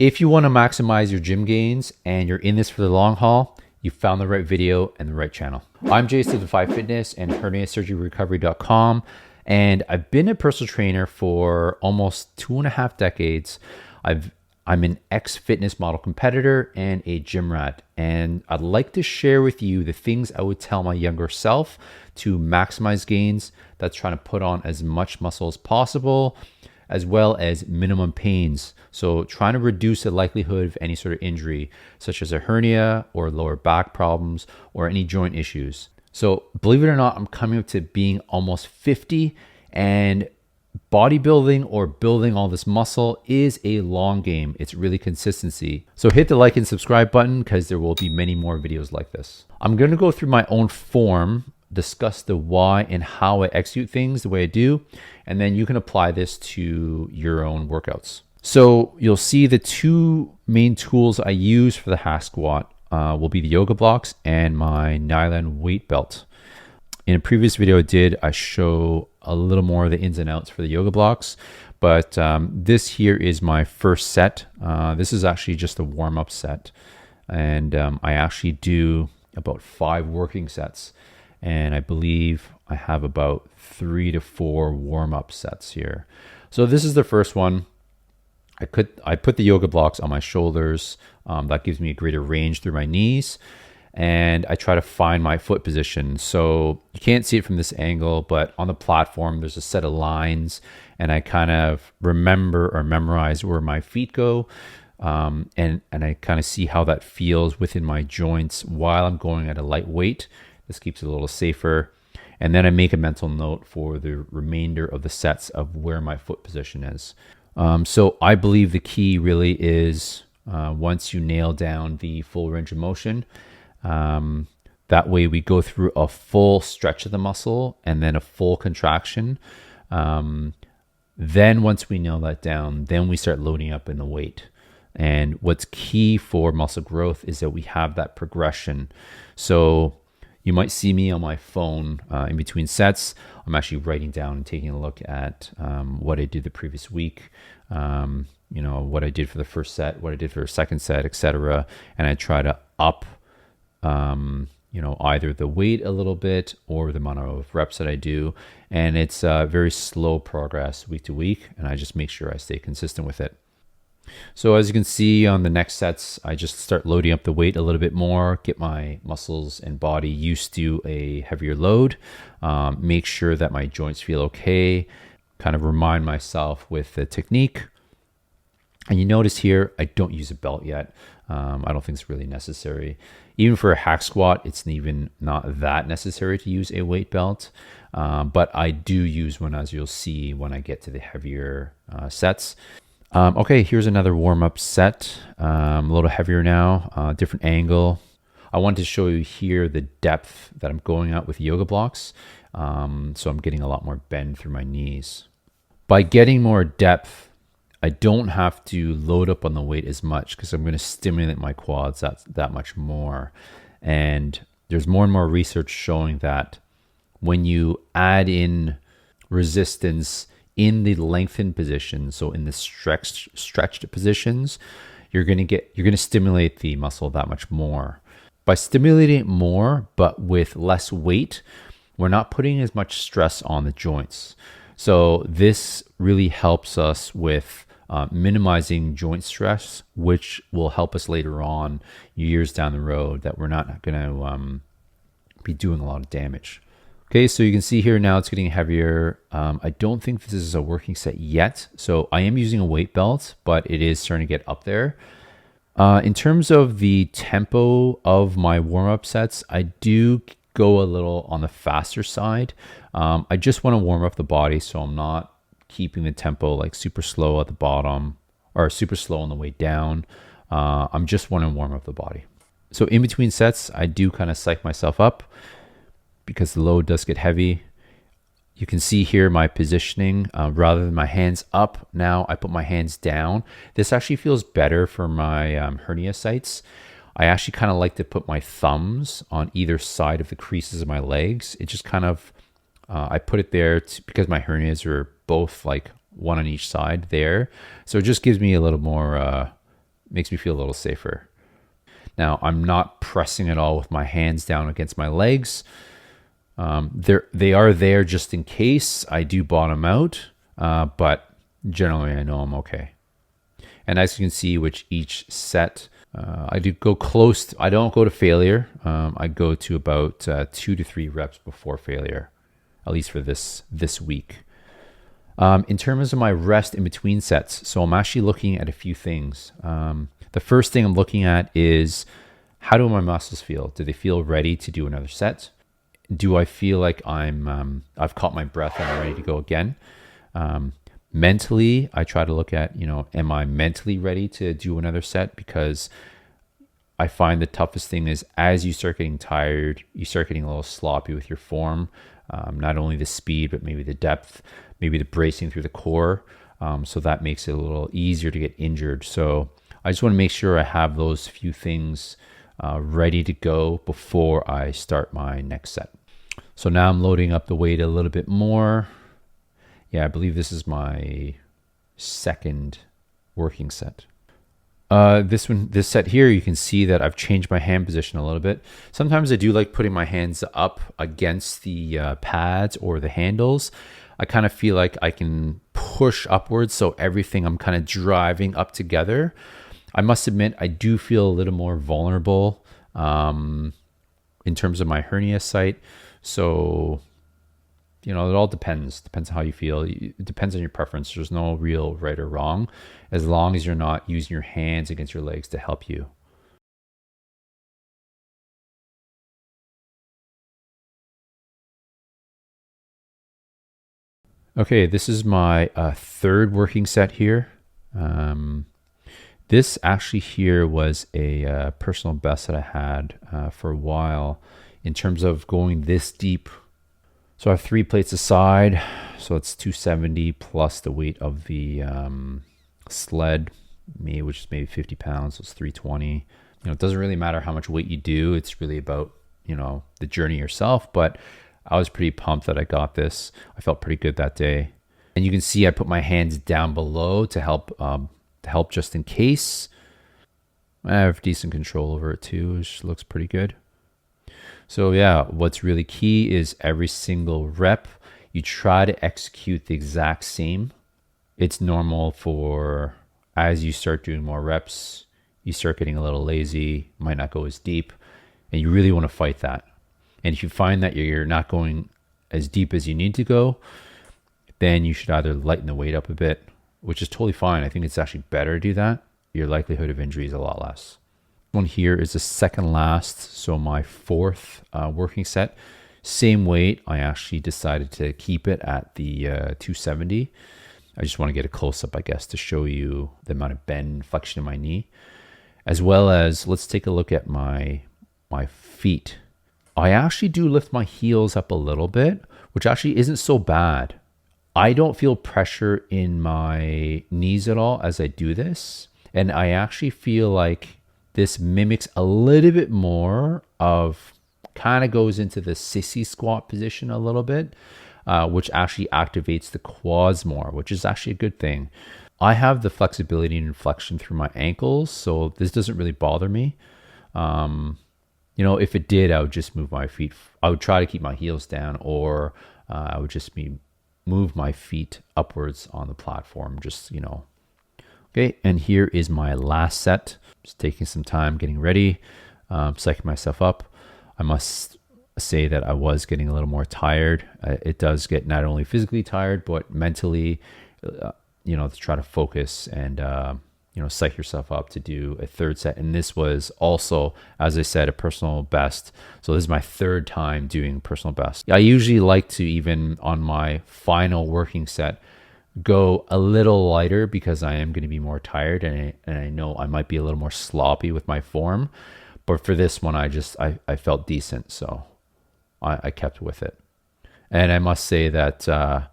If you want to maximize your gym gains and you're in this for the long haul, you found the right video and the right channel. I'm Jason of Defy Fitness and herniasurgeryrecovery.com, and I've been a personal trainer for almost 2.5 decades. I'm an ex-fitness model competitor and a gym rat, and I'd like to share with you the things I would tell my younger self to maximize gains. That's trying to put on as much muscle as possible, as well as minimum pains. So trying to reduce the likelihood of any sort of injury, such as a hernia or lower back problems or any joint issues. So believe it or not, I'm coming up to being almost 50, and bodybuilding or building all this muscle is a long game. It's really consistency. So hit the like and subscribe button because there will be many more videos like this. I'm going to go through my own form, discuss the why and how I execute things the way I do, and then you can apply this to your own workouts. So you'll see the two main tools I use for the hack squat will be the yoga blocks and my nylon weight belt. In a previous video I show a little more of the ins and outs for the yoga blocks, but this here is my first set. This is actually just a warm-up set, and I actually do about 5 working sets, and I believe I have about 3 to 4 warm-up sets here. So this is the first one. I put the yoga blocks on my shoulders. That gives me a greater range through my knees, and I try to find my foot position. So you can't see it from this angle, but on the platform, there's a set of lines, and I kind of remember or memorize where my feet go. And I kind of see how that feels within my joints while I'm going at a light weight. This keeps it a little safer. And then I make a mental note for the remainder of the sets of where my foot position is. So I believe the key really is once you nail down the full range of motion, that way we go through a full stretch of the muscle and then a full contraction. Then once we nail that down, then we start loading up in the weight. And what's key for muscle growth is that we have that progression. So you might see me on my phone in between sets. I'm actually writing down and taking a look at what I did the previous week, what I did for the first set, what I did for the second set, etc. And I try to up either the weight a little bit or the amount of reps that I do. And it's very slow progress week to week, and I just make sure I stay consistent with it. So as you can see on the next sets, I just start loading up the weight a little bit more, get my muscles and body used to a heavier load, make sure that my joints feel okay, kind of remind myself with the technique. And you notice here, I don't use a belt yet. I don't think it's really necessary. Even for a hack squat, it's even not that necessary to use a weight belt. But I do use one, as you'll see when I get to the heavier sets. Okay, here's another warm-up set, a little heavier now, different angle. I wanted to show you here the depth that I'm going at with yoga blocks. So I'm getting a lot more bend through my knees. By getting more depth, I don't have to load up on the weight as much because I'm going to stimulate my quads that much more. And there's more and more research showing that when you add in resistance in the lengthened position, so in the stretched positions, you're going to stimulate the muscle that much more. By stimulating it more, but with less weight, we're not putting as much stress on the joints. So this really helps us with minimizing joint stress, which will help us later on, years down the road, that we're not going to be doing a lot of damage. Okay, so you can see here now it's getting heavier. I don't think this is a working set yet. So I am using a weight belt, but it is starting to get up there. In terms of the tempo of my warm-up sets, I do go a little on the faster side. I just want to warm up the body, so I'm not keeping the tempo like super slow at the bottom or super slow on the way down. I'm just want to warm up the body. So in between sets, I do kind of psych myself up because the load does get heavy. You can see here my positioning, rather than my hands up, now I put my hands down. This actually feels better for my hernia sites. I actually kind of like to put my thumbs on either side of the creases of my legs. It just kind of, I put it there because my hernias are both like one on each side there. So it just gives me a little more makes me feel a little safer. Now, I'm not pressing at all with my hands down against my legs. They are there just in case I do bottom out, but generally I know I'm okay. And as you can see, with each set, I do go close. I don't go to failure. I go to about 2 to 3 reps before failure, at least for this week. In terms of my rest in between sets, so I'm actually looking at a few things. The first thing I'm looking at is, how do my muscles feel? Do they feel ready to do another set? Do I feel like I've caught my breath and I'm ready to go again? Mentally, I try to look at, am I mentally ready to do another set? Because I find the toughest thing is, as you start getting tired, you start getting a little sloppy with your form. Not only the speed, but maybe the depth, maybe the bracing through the core. So that makes it a little easier to get injured. So I just want to make sure I have those few things ready to go before I start my next set. So now I'm loading up the weight a little bit more. Yeah, I believe this is my second working set. This set here, you can see that I've changed my hand position a little bit. Sometimes I do like putting my hands up against the pads or the handles. I kind of feel like I can push upwards, so everything I'm kind of driving up together. I must admit, I do feel a little more vulnerable in terms of my hernia site. So, it all depends. Depends on how you feel. It depends on your preference. There's no real right or wrong, as long as you're not using your hands against your legs to help you. Okay, this is my third working set here. This actually here was a personal best that I had for a while in terms of going this deep. So I have 3 plates aside, so it's 270 plus the weight of the sled, which is maybe 50 pounds, so it's 320. It doesn't really matter how much weight you do. It's really about, the journey yourself, but I was pretty pumped that I got this. I felt pretty good that day. And you can see I put my hands down below to help just in case. I have decent control over it too, which looks pretty good. So yeah, what's really key is every single rep, you try to execute the exact same. It's normal for, as you start doing more reps, you start getting a little lazy, might not go as deep, and you really want to fight that. And if you find that you're not going as deep as you need to go, then you should either lighten the weight up a bit, which is totally fine. I think it's actually better to do that. Your likelihood of injury is a lot less. One here is the second last, so my fourth working set. Same weight. I actually decided to keep it at the 270. I just want to get a close-up, I guess, to show you the amount of bend, flexion in my knee. As well as, let's take a look at my feet. I actually do lift my heels up a little bit, which actually isn't so bad. I don't feel pressure in my knees at all as I do this. And I actually feel like this mimics a little bit more of, kind of goes into the sissy squat position a little bit, which actually activates the quads more, which is actually a good thing. I have the flexibility and flexion through my ankles, so this doesn't really bother me. If it did, I would just move my feet. I would try to keep my heels down, or I would just move my feet upwards on the platform, Okay, and here is my last set. Just taking some time getting ready, psyching myself up. I must say that I was getting a little more tired. It does get not only physically tired, but mentally, to try to focus and, psych yourself up to do a third set. And this was also, as I said, a personal best. So this is my third time doing personal best. I usually like to, even on my final working set, go a little lighter because I am going to be more tired, and I know I might be a little more sloppy with my form. But for this one, I felt decent, so I kept with it. And I must say that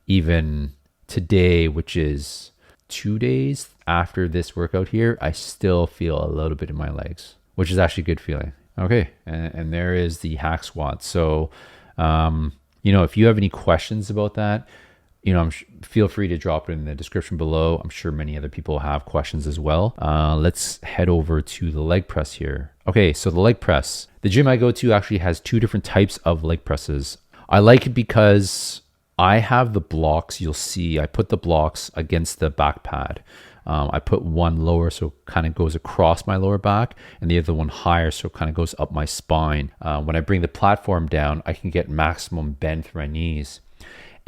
even today, which is 2 days after this workout here, I still feel a little bit in my legs, which is actually a good feeling. Okay, and there is the hack squat. So, if you have any questions about that, feel free to drop it in the description below. I'm sure many other people have questions as well. Let's head over to the leg press here. Okay, so the leg press. The gym I go to actually has two different types of leg presses. I like it because I have the blocks. You'll see I put the blocks against the back pad. I put one lower, so it kind of goes across my lower back, and the other one higher, so it kind of goes up my spine. When I bring the platform down, I can get maximum bend through my knees.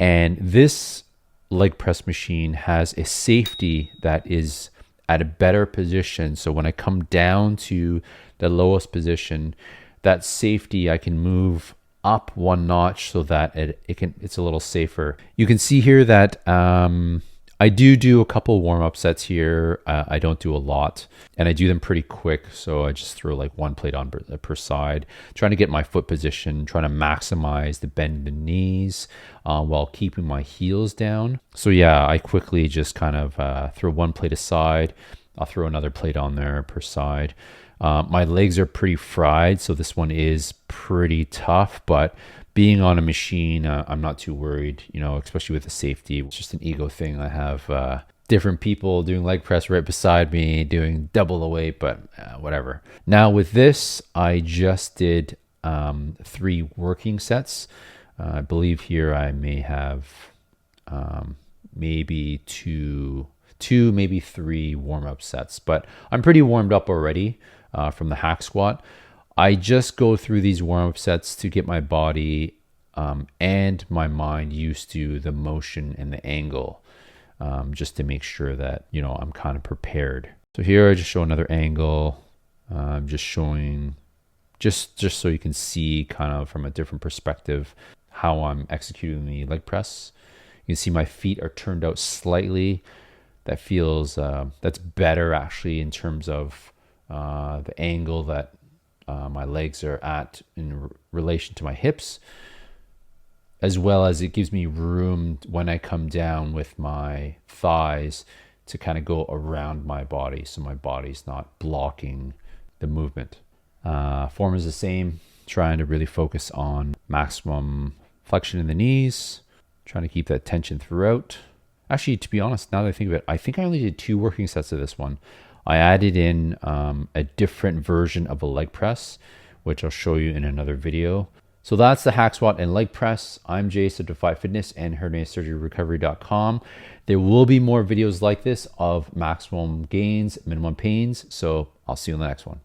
And this leg press machine has a safety that is at a better position. So when I come down to the lowest position, that safety, I can move up one notch so that it's a little safer. You can see here that I do a couple warm-up sets here. I don't do a lot, and I do them pretty quick. So I just throw like one plate on per side, trying to get my foot position, trying to maximize the bend in the knees while keeping my heels down. So yeah, I quickly just kind of throw one plate aside. I'll throw another plate on there per side. My legs are pretty fried, so this one is pretty tough, but being on a machine, I'm not too worried, especially with the safety. It's just an ego thing. I have different people doing leg press right beside me, doing double the weight, but whatever. Now with this, I just did 3 working sets. I believe here I may have maybe two, maybe 3 warm-up sets, but I'm pretty warmed up already from the hack squat. I just go through these warm-up sets to get my body and my mind used to the motion and the angle, just to make sure that, I'm kind of prepared. So here I just show another angle. I'm just showing, just so you can see kind of from a different perspective how I'm executing the leg press. You can see my feet are turned out slightly. That feels, that's better actually in terms of the angle that my legs are at in relation to my hips, as well as it gives me room when I come down with my thighs to kind of go around my body, so my body's not blocking the movement. Form is the same, trying to really focus on maximum flexion in the knees, trying to keep that tension throughout. Actually, to be honest, now that I think of it, I think I only did 2 working sets of this one. I added in a different version of a leg press, which I'll show you in another video. So that's the hack squat and leg press. I'm Jay, Certified Fitness and herniasurgeryrecovery.com. There will be more videos like this of maximum gains, minimum pains. So I'll see you in the next one.